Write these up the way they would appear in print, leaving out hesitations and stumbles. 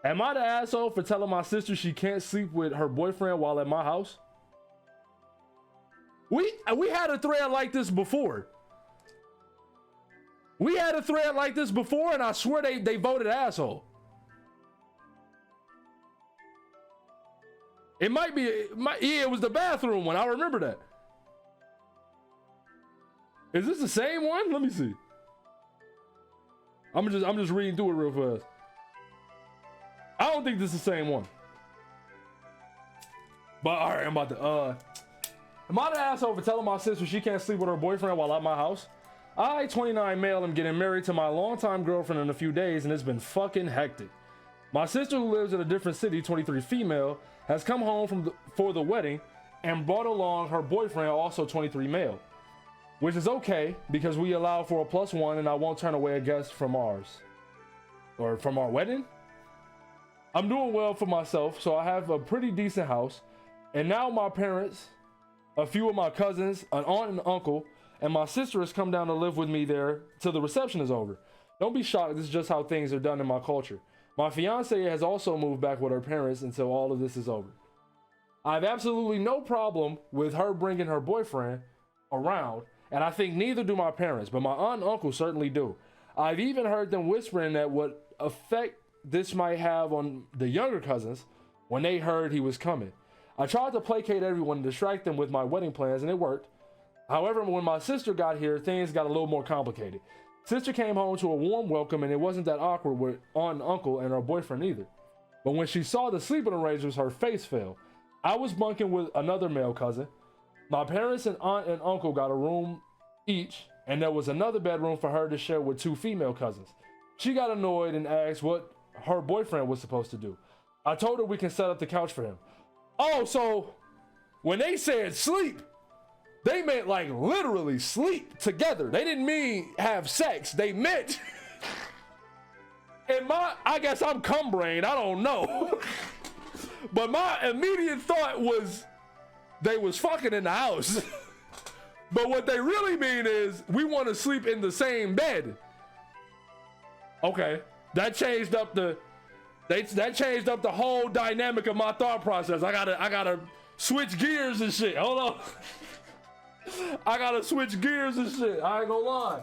Am I the asshole for telling my sister she can't sleep with her boyfriend while at my house? We had a thread like this before. We had a thread like this before, and I swear they voted asshole. It might be, yeah, it was the bathroom one. I remember that. Is this the same one? Let me see. I'm just reading through it real fast. I don't think this is the same one. But all right, I'm about to, am I the asshole for telling my sister she can't sleep with her boyfriend while at my house? I, 29 male, am getting married to my longtime girlfriend in a few days, and it's been fucking hectic. My sister, who lives in a different city, 23 female, has come home for the wedding and brought along her boyfriend, also 23 male. Which is okay, because we allow for a +1 and I won't turn away a guest from ours. Or from our wedding? I'm doing well for myself, so I have a pretty decent house. And now my parents, a few of my cousins, an aunt and uncle, and my sister has come down to live with me there till the reception is over. Don't be shocked, this is just how things are done in my culture. My fiance has also moved back with her parents until all of this is over. I have absolutely no problem with her bringing her boyfriend around, and I think neither do my parents, but my aunt and uncle certainly do. I've even heard them whispering that what effect this might have on the younger cousins when they heard he was coming. I tried to placate everyone and distract them with my wedding plans, and it worked. However, when my sister got here, things got a little more complicated. Sister came home to a warm welcome, and it wasn't that awkward with aunt and uncle and her boyfriend either. But when she saw the sleeping arrangements, her face fell. I was bunking with another male cousin. My parents and aunt and uncle got a room each, and there was another bedroom for her to share with 2 female cousins. She got annoyed and asked what her boyfriend was supposed to do. I told her we can set up the couch for him. Oh, so when they said sleep, they meant like literally sleep together. They didn't mean have sex. They meant, and I guess I'm cum brain, I don't know. But my immediate thought was they was fucking in the house. But what they really mean is we want to sleep in the same bed. Okay, that changed up the whole dynamic of my thought process. I gotta switch gears and shit. Hold on. I gotta switch gears and shit. I ain't gonna lie.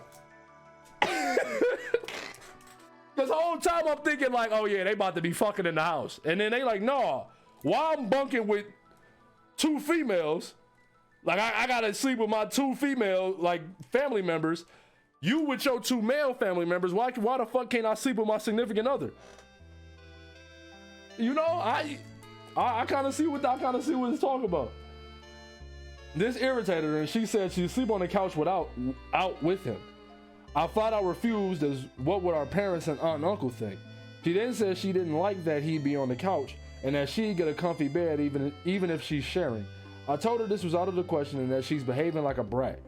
Cause the whole time I'm thinking like, oh yeah, they about to be fucking in the house. And then they like, nah, while I'm bunking with 2 females, like I gotta sleep with my 2 female like family members. You with your 2 male family members, why the fuck can't I sleep with my significant other? You know, I kind of see what it's talking about. This irritated her, and she said she'd sleep on the couch out with him. I flat out refused, as what would our parents and aunt and uncle think. She then said she didn't like that he'd be on the couch, and that she'd get a comfy bed even if she's sharing. I told her this was out of the question and that she's behaving like a brat.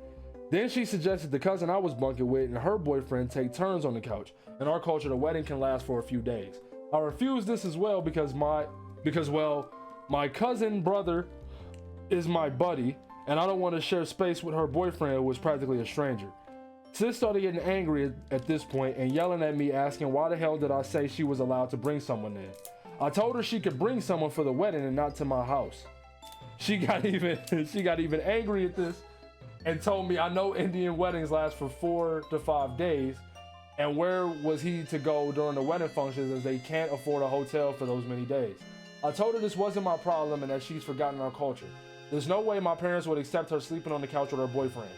Then she suggested the cousin I was bunking with and her boyfriend take turns on the couch. In our culture, the wedding can last for a few days. I refused this as well because my cousin brother is my buddy, and I don't want to share space with her boyfriend who was practically a stranger. Sis started getting angry at this point and yelling at me, asking why the hell did I say she was allowed to bring someone in. I told her she could bring someone for the wedding and not to my house. She got even angry at this and told me I know Indian weddings last for 4 to 5 days, and where was he to go during the wedding functions as they can't afford a hotel for those many days. I told her this wasn't my problem and that she's forgotten our culture. There's no way my parents would accept her sleeping on the couch with her boyfriend.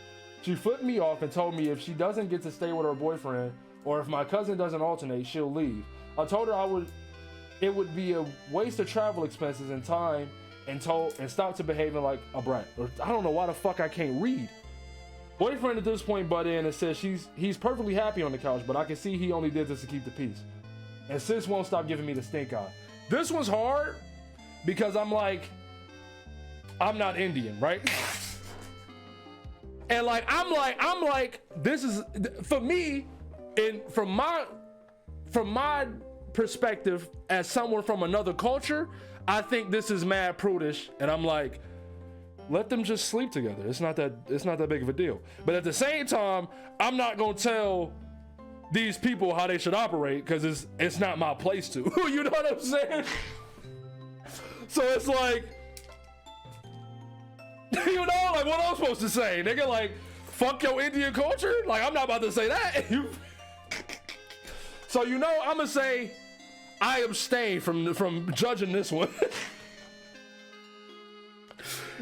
She flipped me off and told me if she doesn't get to stay with her boyfriend, or if my cousin doesn't alternate, she'll leave. I told her it would be a waste of travel expenses and time, and stop to behaving like a brat. Or I don't know why the fuck I can't read. Boyfriend at this point butt in and says he's perfectly happy on the couch, but I can see he only did this to keep the peace. And sis won't stop giving me the stink eye. This one's hard because I'm not Indian, right? And I'm like, this is for me, and from my perspective as someone from another culture, I think this is mad prudish, and I'm like, let them just sleep together. It's not that big of a deal. But at the same time, I'm not gonna tell these people how they should operate because it's not my place to. You know what I'm saying? So it's like, you know, like what I'm supposed to say, nigga? Like, fuck your Indian culture? Like, I'm not about to say that. So you know, I'm gonna say I abstain from judging this one.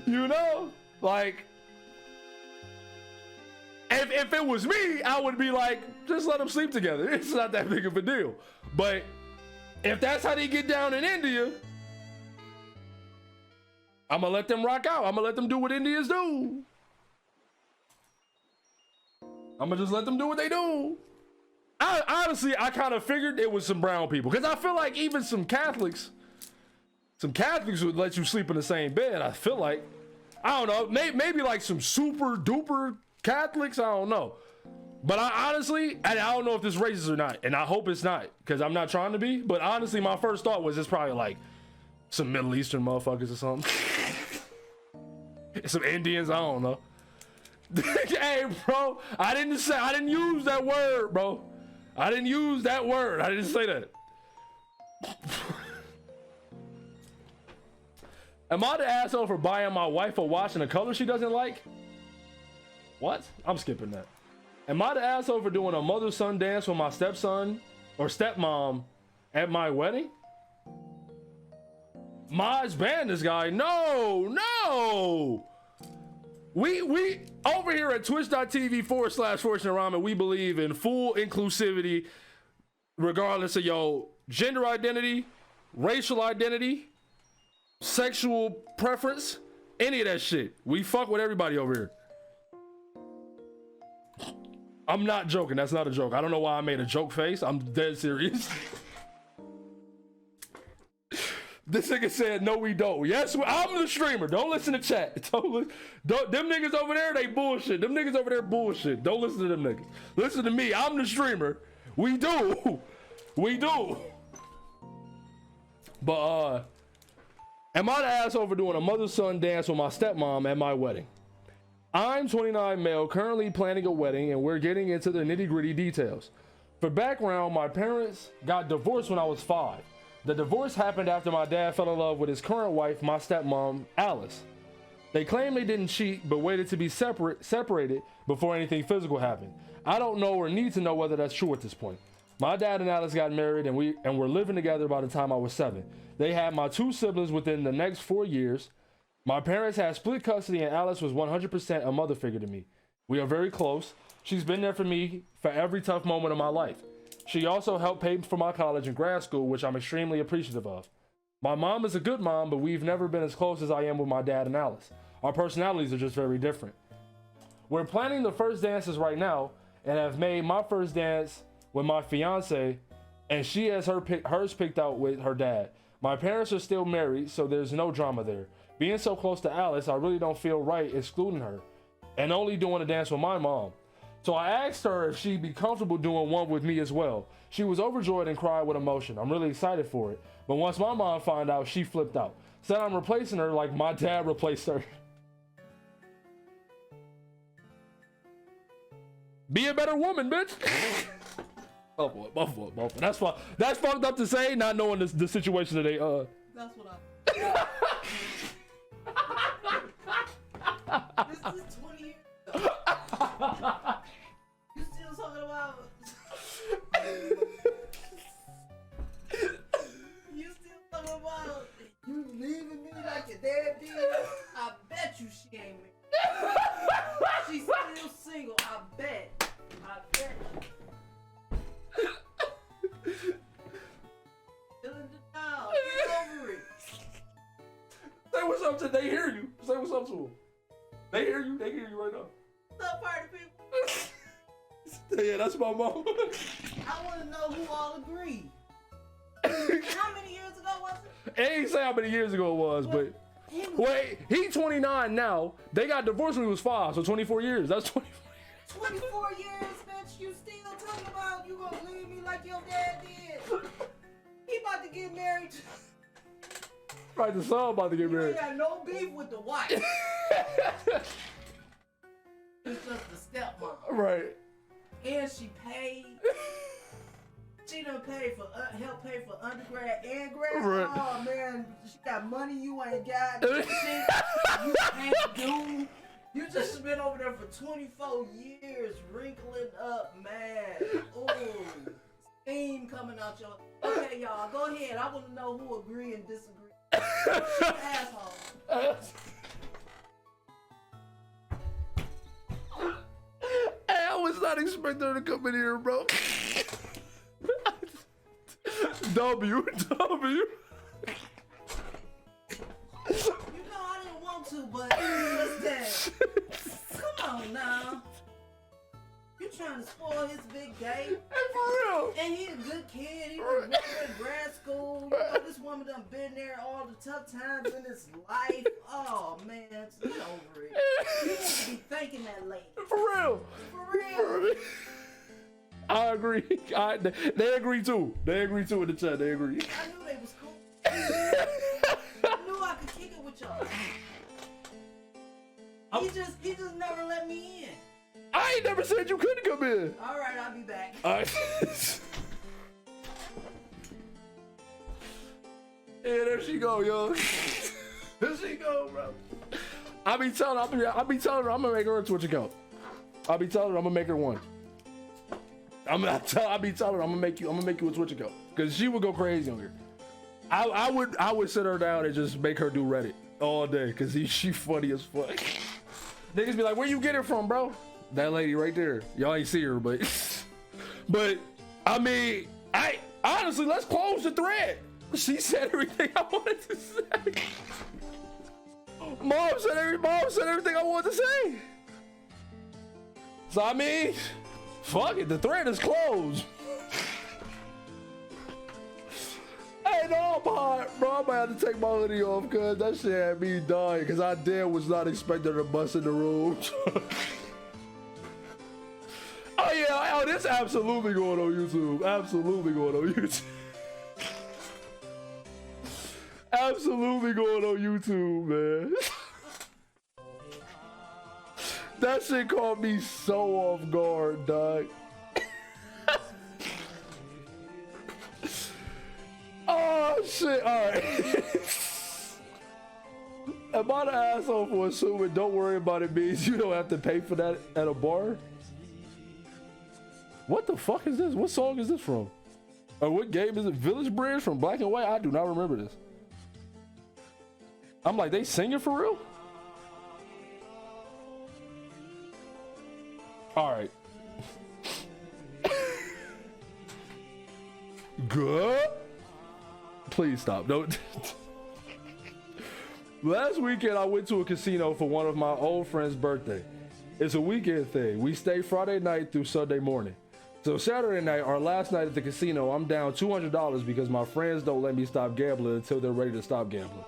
You know, like, if it was me, I would be like, just let them sleep together. It's not that big of a deal. But if that's how they get down in India, I'm gonna let them rock out. I'm gonna let them do what Indians do. I'm gonna just let them do what they do. Honestly, I kind of figured it was some brown people, because I feel like even some Catholics would let you sleep in the same bed. I feel like, I don't know, maybe like some super duper Catholics, I don't know. But I honestly, and I don't know if this racist or not, and I hope it's not, because I'm not trying to be, but honestly, my first thought was it's probably like some Middle Eastern motherfuckers or something. Some Indians, I don't know. Hey, bro, I didn't use that word, bro. I didn't use that word. I didn't say that. Am I the asshole for buying my wife a watch in a color she doesn't like? What? I'm skipping that. Am I the asshole for doing a mother-son dance with my stepson or stepmom at my wedding? Maj banned this guy. No. We over here at twitch.tv/Fortunate Ramen, we believe in full inclusivity, regardless of your gender identity, racial identity, sexual preference, any of that shit. We fuck with everybody over here. I'm not joking. That's not a joke. I don't know why I made a joke face. I'm dead serious. This nigga said, no, we don't. Yes, I'm the streamer. Don't listen to chat. Them niggas over there, they bullshit. Them niggas over there bullshit. Don't listen to them niggas. Listen to me. I'm the streamer. We do. We do. But, am I the asshole for doing a mother-son dance with my stepmom at my wedding? I'm 29 male, currently planning a wedding, and we're getting into the nitty-gritty details. For background, my parents got divorced when I was 5. The divorce happened after my dad fell in love with his current wife, my stepmom, Alice. They claim they didn't cheat, but waited to be separated before anything physical happened. I don't know or need to know whether that's true at this point. My dad and Alice got married, and were living together by the time I was 7. They had my 2 siblings within the next 4 years. My parents had split custody, and Alice was 100% a mother figure to me. We are very close. She's been there for me for every tough moment of my life. She also helped pay for my college and grad school, which I'm extremely appreciative of. My mom is a good mom, but we've never been as close as I am with my dad and Alice. Our personalities are just very different. We're planning the first dances right now, and have made my first dance with my fiance, and she has hers picked out with her dad. My parents are still married, so there's no drama there. Being so close to Alice, I really don't feel right excluding her, and only doing a dance with my mom. So I asked her if she'd be comfortable doing one with me as well. She was overjoyed and cried with emotion. I'm really excited for it. But once my mom found out, she flipped out. Said I'm replacing her like my dad replaced her. Be a better woman, bitch. Oh boy, my fault. That's fucked up to say, not knowing the situation that they That's what This is 20 years ago. You still talking about? You still talking about? You leaving me like your dad did? I bet you she ain't married. She's still single. I bet. Feeling the down. Get over it. Say what's up to. They hear you. Say what's up to them. They hear you. They hear you right now. What's up, party people? Yeah, that's my mom. I want to know who all agree. How many years ago was it? It ain't say how many years ago it was, but wait, he 29 now. They got divorced when he was 5, so 24 years. That's 24 years. 24 years, bitch. You still talking about you gonna leave me like your dad did? He about to get married. Right, the son about to get married. You ain't got no beef with the wife. It's just the stepmom. Right. And she paid. She done paid for help pay for undergrad and grad. Right. Oh man, she got money you ain't got. Shit you can't do. You just been over there for 24 years, wrinkling up, man. Ooh, steam coming out your. Okay, y'all, go ahead. I want to know who agree and disagree. She an asshole. Hey, I was not expecting her to come in here, bro. W. You know I didn't want to, but what's that? Come on now. You trying to spoil his big day? Hey, for real. And he a good kid. He was in grad school. You know, this woman done been there all the tough times in his life. Oh man, get over it. You need to be thanking that lady. For real. For real. I agree. They agree too. They agree too in the chat. They agree. I knew they was cool. I knew I could kick it with y'all. He just never let me in. I ain't never said you couldn't come in. All right, I'll be back. All right. Yeah, there she go, yo. There she go, bro. I be telling her I'm gonna make her a Twitch account. I be telling her I'm gonna make her one. I be telling her I'm gonna make you a Twitch account because she would go crazy on here. I would sit her down and just make her do Reddit all day because she funny as fuck. Niggas be like, where you get it from, bro? That lady right there. Y'all ain't see her, but I mean, honestly, let's close the thread. She said everything I wanted to say. Mom said everything I wanted to say. So I mean, fuck it, the thread is closed. Hey, no, bro, I might have to take my hoodie off because that shit had me dying because I was not expecting her to bust in the room. Oh yeah, this absolutely going on YouTube. Absolutely going on YouTube. Absolutely going on YouTube, man. That shit caught me so off guard, dog. Oh shit, alright. Am I the asshole for assuming don't worry about it means you don't have to pay for that at a bar? What the fuck is this? What song is this from? Or what game is it? Village Bridge from Black and White? I do not remember this. I'm like, they singing for real? All right. Good. Please stop. Don't. Last weekend, I went to a casino for one of my old friend's birthday. It's a weekend thing. We stay Friday night through Sunday morning. So Saturday night, our last night at the casino, I'm down $200 because my friends don't let me stop gambling until they're ready to stop gambling.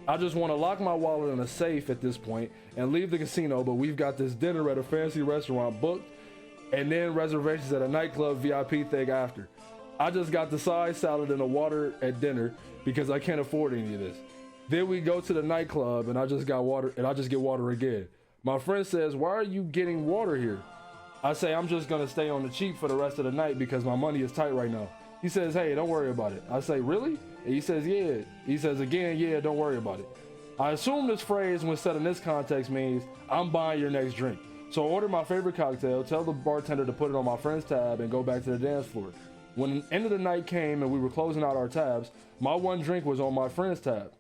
I just want to lock my wallet in a safe at this point and leave the casino, but we've got this dinner at a fancy restaurant booked and then reservations at a nightclub VIP thing after. I just got the side salad and a water at dinner because I can't afford any of this. Then we go to the nightclub and I just get water again. My friend says, "Why are you getting water here?" I say, "I'm just gonna stay on the cheap for the rest of the night because my money is tight right now." He says, "Hey, don't worry about it." I say, "Really?" And he says, "Yeah." He says again, "Yeah, don't worry about it." I assume this phrase when said in this context means I'm buying your next drink. So I order my favorite cocktail, tell the bartender to put it on my friend's tab and go back to the dance floor. When the end of the night came and we were closing out our tabs, my one drink was on my friend's tab.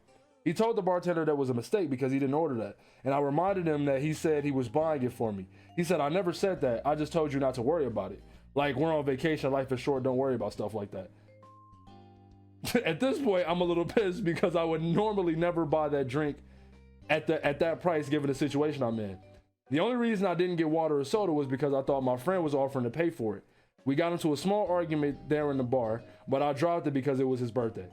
He told the bartender that was a mistake because he didn't order that. And I reminded him that he said he was buying it for me. He said, "I never said that. I just told you not to worry about it. Like, we're on vacation, life is short, don't worry about stuff like that." At this point, I'm a little pissed because I would normally never buy that drink at that price given the situation I'm in. The only reason I didn't get water or soda was because I thought my friend was offering to pay for it. We got into a small argument there in the bar, but I dropped it because it was his birthday.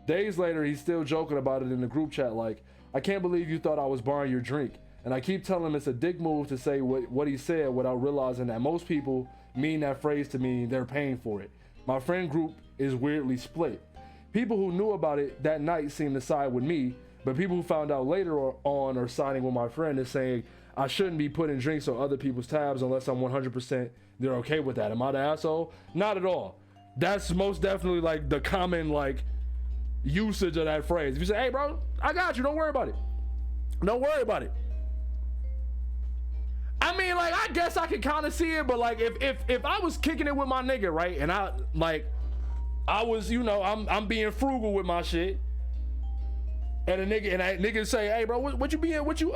Days later, he's still joking about it in the group chat like, "I can't believe you thought I was buying your drink." And I keep telling him it's a dick move to say what he said without realizing that most people mean that phrase to mean they're paying for it. My friend group is weirdly split. People who knew about it that night seem to side with me, but people who found out later on are siding with my friend and saying I shouldn't be putting drinks on other people's tabs unless I'm 100% they're okay with that. Am I the asshole? Not at all. That's most definitely like the common like usage of that phrase. If you say, hey bro, I got you, don't worry about it. Don't worry about it. I mean, like, I guess I can kind of see it, but like if I was kicking it with my nigga, right, and I was, you know, I'm being frugal with my shit, and that nigga say, hey bro, what you being, what you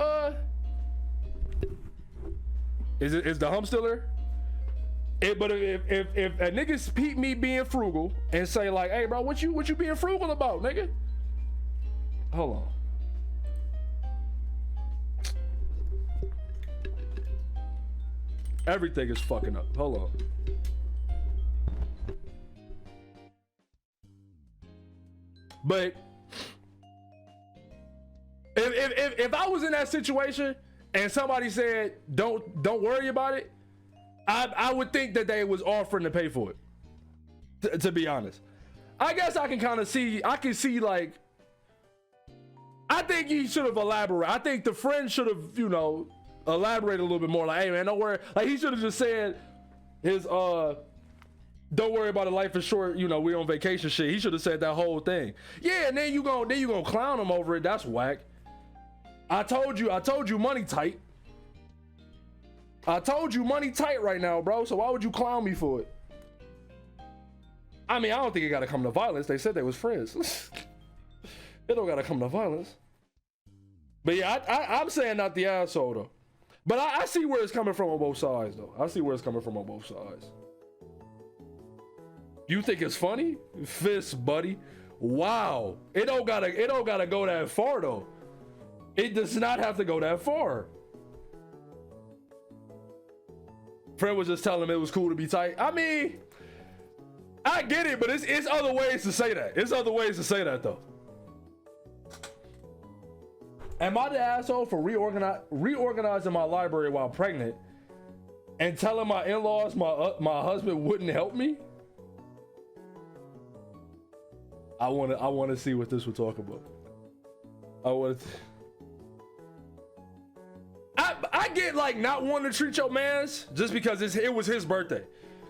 is the hump still there? But if a nigga peep me being frugal and say like, hey bro, what you being frugal about, nigga? Hold on. Everything is fucking up. Hold on. But if I was in that situation and somebody said don't worry about it, I would think that they was offering to pay for it. To be honest, I guess I can kind of see. I can see like. I think he should have elaborated. I think the friend should have, you know, elaborate a little bit more. Like, hey man, don't worry. Like, he should have just said his don't worry about it, life is short, you know, we on vacation shit. He should have said that whole thing. Yeah, and then you gonna clown him over it. That's whack. I told you money tight. I told you money tight right now, bro. So why would you clown me for it? I mean, I don't think it gotta come to violence. They said they was friends. It don't gotta come to violence. But yeah, I'm saying not the asshole though. But I see where it's coming from on both sides, though. I see where it's coming from on both sides. You think it's funny? Fist, buddy. Wow. It don't gotta go that far, though. It does not have to go that far. Friend was just telling him it was cool to be tight. I mean, I get it, but it's other ways to say that. It's other ways to say that, though. Am I the asshole for reorganizing my library while pregnant and telling my in-laws my husband wouldn't help me? I want to see what this will talk about. I get like not wanting to treat your mans just because it was his birthday.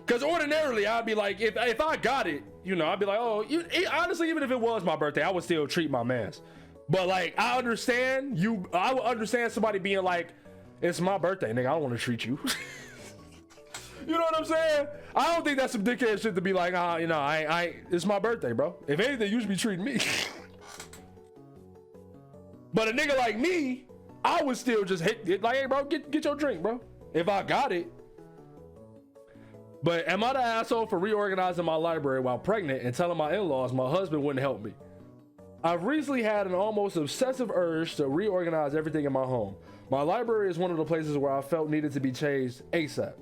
Because ordinarily I'd be like, if I got it, you know, I'd be like, oh, honestly, even if it was my birthday, I would still treat my mans. But like, I would understand somebody being like, it's my birthday, nigga, I don't want to treat you. You know what I'm saying? I don't think that's some dickhead shit to be like, you know, it's my birthday, bro. If anything, you should be treating me. But a nigga like me, I would still just hit it like, hey bro, get your drink, bro. If I got it. But am I the asshole for reorganizing my library while pregnant and telling my in-laws my husband wouldn't help me? I've recently had an almost obsessive urge to reorganize everything in my home. My library is one of the places where I felt needed to be changed ASAP.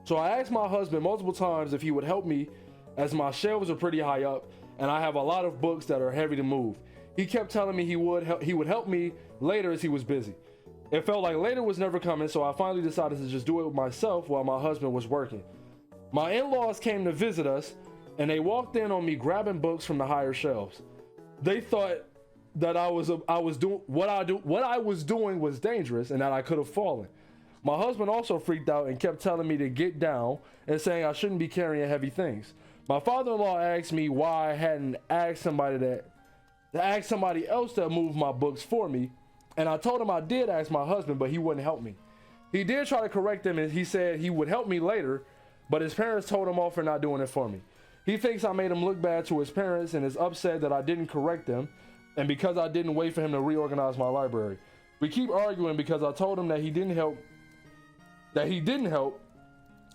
So I asked my husband multiple times if he would help me, as my shelves are pretty high up and I have a lot of books that are heavy to move. He kept telling me he would help me later as he was busy. It felt like later was never coming, so I finally decided to just do it myself while my husband was working. My in-laws came to visit us and they walked in on me grabbing books from the higher shelves. They thought that I was doing what I was doing was dangerous and that I could have fallen. My husband also freaked out and kept telling me to get down and saying I shouldn't be carrying heavy things. My father-in-law asked me why I hadn't asked somebody else to move my books for me, and I told him I did ask my husband, but he wouldn't help me. He did try to correct him and he said he would help me later, but his parents told him off for not doing it for me. He thinks I made him look bad to his parents and is upset that I didn't correct them and because I didn't wait for him to reorganize my library. We keep arguing because I told him that he didn't help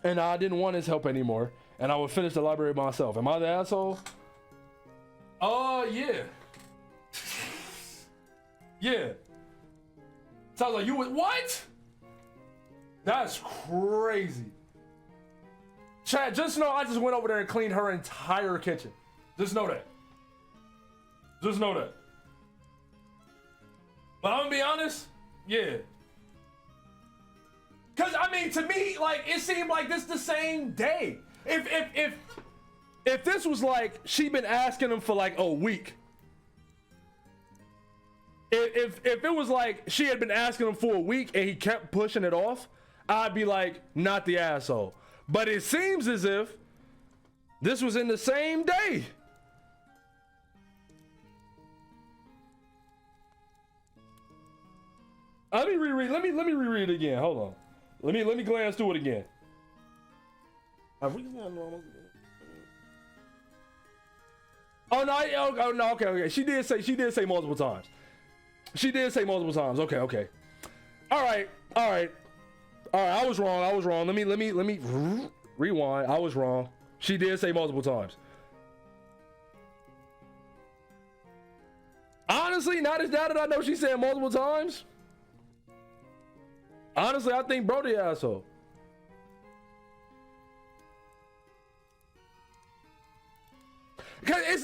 and I didn't want his help anymore and I would finish the library myself. Am I the asshole? Yeah. Yeah. Sounds like you would, what? That's crazy. Chad, just know I just went over there and cleaned her entire kitchen. Just know that. Just know that. But I'm gonna be honest, yeah. Cause I mean, to me, like it seemed like this the same day. If this was like she been asking him for like a week. If it was like she had been asking him for a week and he kept pushing it off, I'd be like, not the asshole. But it seems as if this was in the same day. Let me reread. Let me reread it again. Hold on. Let me glance through it again. Oh no, okay. She did say multiple times. Okay. All right. I was wrong. Let me rewind. I was wrong. She did say multiple times. Honestly, now that I know she said multiple times, honestly, I think bro the asshole. Cause it's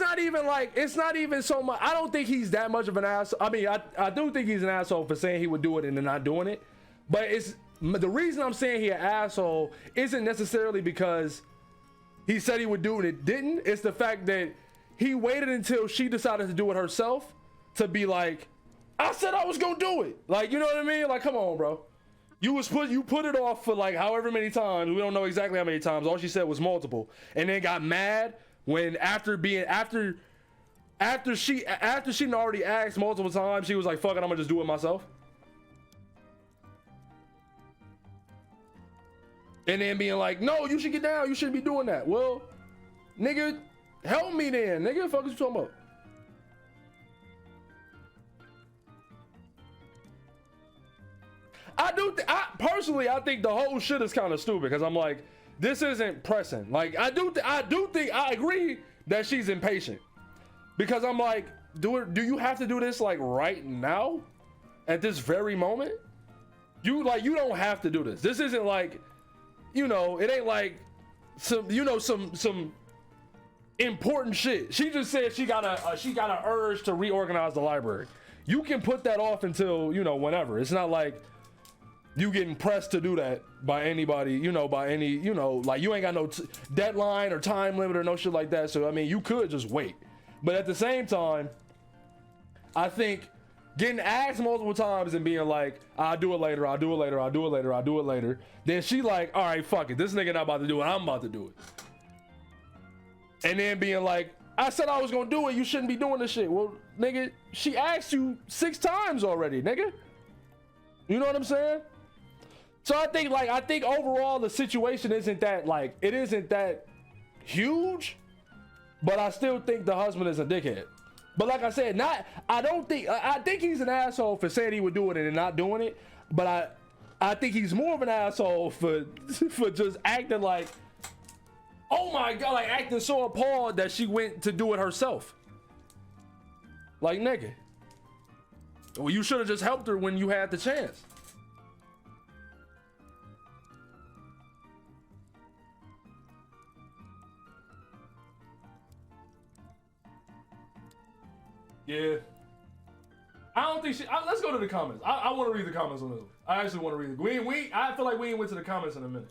not even so much. I don't think he's that much of an asshole. I mean, I do think he's an asshole for saying he would do it and then not doing it. But it's the reason I'm saying he an asshole isn't necessarily because he said he would do it and it didn't. It's the fact that he waited until she decided to do it herself to be like, I said I was gonna do it. Like, you know what I mean? Like, come on, bro. You put it off for like however many times. We don't know exactly how many times. All she said was multiple, and then got mad when after she already asked multiple times, she was like, fuck it, I'm gonna just do it myself. And then being like, no, you should get down, you shouldn't be doing that. Well, nigga, help me then, nigga. Fuck what you talking about? I think the whole shit is kind of stupid because I'm like, this isn't pressing. Like, I agree that she's impatient because I'm like, do you have to do this like right now at this very moment? You don't have to do this. This isn't like, it ain't like some important shit. She just said she got a urge to reorganize the library. You can put that off until, whenever. It's not like you getting pressed to do that by anybody, by any, like you ain't got no deadline or time limit or no shit like that. So, I mean, you could just wait. But at the same time, I think getting asked multiple times and being like, I'll do it later. Then she like, all right, fuck it. This nigga not about to do it. I'm about to do it. And then being like, I said I was going to do it. You shouldn't be doing this shit. Well, nigga, she asked you 6 times already, nigga. You know what I'm saying? So I think overall the situation isn't that huge, but I still think the husband is a dickhead. But like I said, I think he's an asshole for saying he would do it and not doing it, but I think he's more of an asshole for just acting like, oh my god, like acting so appalled that she went to do it herself. Like, nigga, well, you should have just helped her when you had the chance. Yeah. I don't think let's go to the comments. I want to read the comments on this one. I actually want to read it. I feel like we ain't went to the comments in a minute.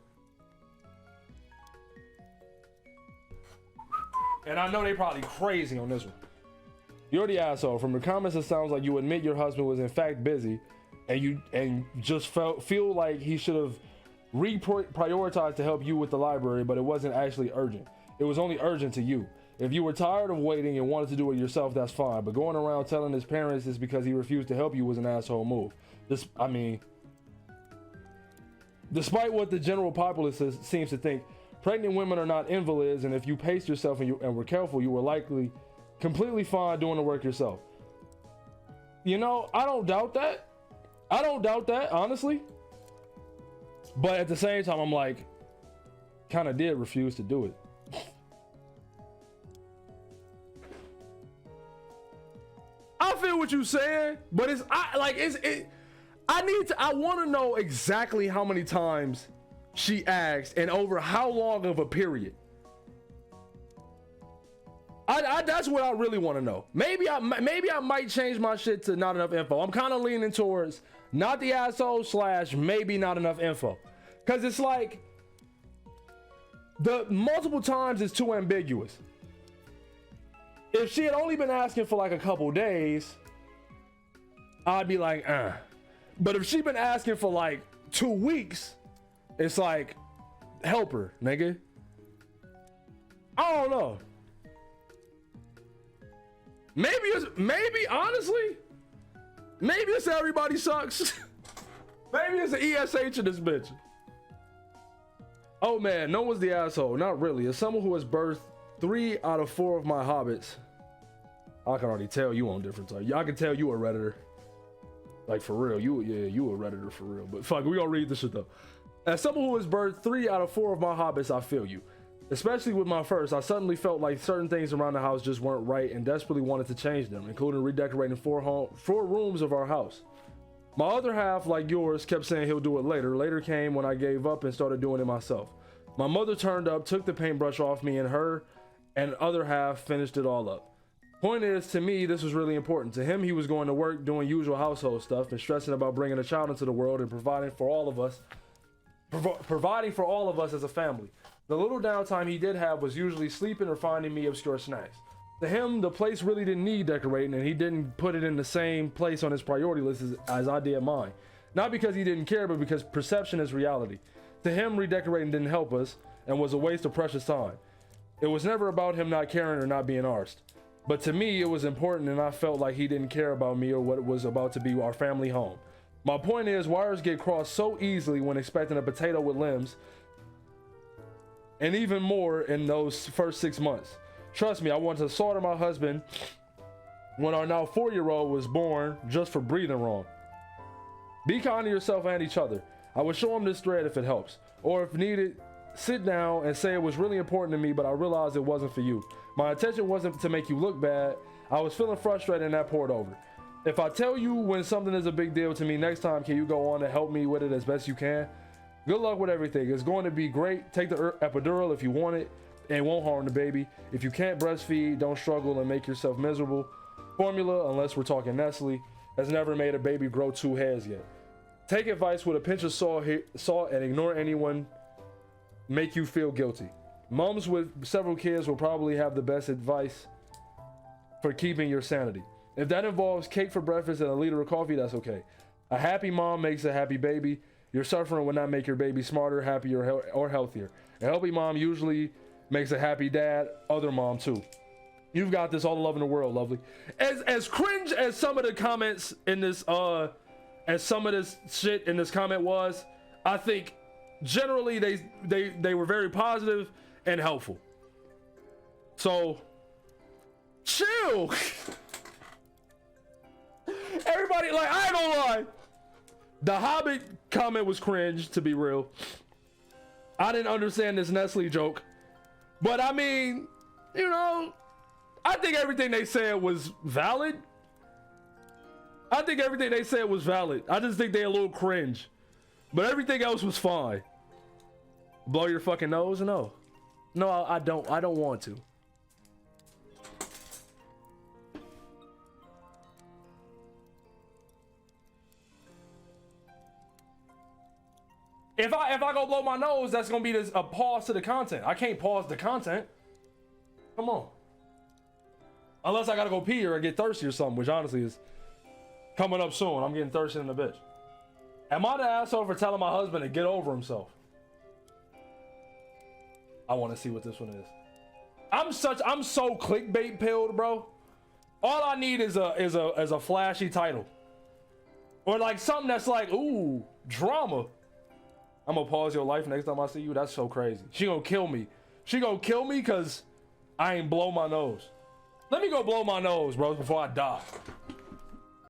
And I know they probably crazy on this one. You're the asshole. From the comments, it sounds like you admit your husband was in fact busy and you just feel like he should have prioritized to help you with the library, but it wasn't actually urgent. It was only urgent to you. If you were tired of waiting and wanted to do it yourself, that's fine. But going around telling his parents it's because he refused to help you was an asshole move. Despite what the general populace seems to think, pregnant women are not invalids, and if you paced yourself and were careful, you were likely completely fine doing the work yourself. I don't doubt that, honestly. But at the same time, I'm like, kind of did refuse to do it. I feel what you're saying, but I want to know exactly how many times she asked and over how long of a period. That's what I really want to know. Maybe I might change my shit to not enough info. I'm kind of leaning towards not the asshole / maybe not enough info, because it's like the multiple times is too ambiguous. If she had only been asking for like a couple days, I'd be like, But if she'd been asking for like 2 weeks, It's like, help her, nigga. I don't know. Maybe honestly, maybe it's everybody sucks. Maybe it's the ESH in this bitch. Oh man, no one's the asshole. Not really. As someone who has birthed 3 out of 4 of my hobbits, I can already tell you on different type. I can tell you a Redditor. Like for real, you a Redditor for real. But fuck, we gonna read this shit though. As someone who has birthed 3 out of 4 of my hobbits, I feel you. Especially with my first, I suddenly felt like certain things around the house just weren't right and desperately wanted to change them, including redecorating 4 rooms of our house. My other half, like yours, kept saying he'll do it later. Later came when I gave up and started doing it myself. My mother turned up, took the paintbrush off me, and her and other half finished it all up. Point is, to me, this was really important. To him, he was going to work, doing usual household stuff, and stressing about bringing a child into the world and providing for all of us as a family. The little downtime he did have was usually sleeping or finding me obscure snacks. To him, the place really didn't need decorating, and he didn't put it in the same place on his priority list as I did mine. Not because he didn't care, but because perception is reality. To him, redecorating didn't help us and was a waste of precious time. It was never about him not caring or not being arsed. But to me, it was important, and I felt like he didn't care about me or what was about to be our family home. My point is, wires get crossed so easily when expecting a potato with limbs, and even more in those first 6 months. Trust me, I wanted to slaughter my husband when our now 4-year-old was born just for breathing wrong. Be kind to yourself and each other. I would show him this thread if it helps. Or if needed, sit down and say it was really important to me, but I realized it wasn't for you. My intention wasn't to make you look bad. I was feeling frustrated and that poured over. If I tell you when something is a big deal to me next time, can you go on and help me with it as best you can? Good luck with everything. It's going to be great. Take the epidural if you want it. And won't harm the baby. If you can't breastfeed, don't struggle and make yourself miserable. Formula, unless we're talking Nestle, has never made a baby grow 2 hairs yet. Take advice with a pinch of salt and ignore anyone make you feel guilty. Moms with several kids will probably have the best advice for keeping your sanity. If that involves cake for breakfast and a liter of coffee, that's okay. A happy mom makes a happy baby. Your suffering will not make your baby smarter, happier, or healthier. A healthy mom usually makes a happy dad, other mom too. You've got this, all the love in the world, lovely. As cringe as some of the comments in this, as some of this shit in this comment was, I think generally they were very positive and helpful. So, chill. Everybody, like, I ain't gonna lie. The Hobbit comment was cringe, to be real. I didn't understand this Nestle joke. But I mean, you know, I think everything they said was valid. I just think they a little cringe. But everything else was fine. Blow your fucking nose? No. No, I don't want to. If I go blow my nose, that's gonna be a pause to the content. I can't pause the content. Come on. Unless I gotta go pee or get thirsty or something, which honestly is coming up soon. I'm getting thirsty in a bitch. Am I the asshole for telling my husband to get over himself? I want to see what this one is. I'm so clickbait pilled, bro. All I need is a flashy title. Or like something that's like, ooh, drama. I'm gonna pause your life next time I see you. That's so crazy. She gonna kill me. She gonna kill me because I ain't blow my nose. Let me go blow my nose, bro, before I die.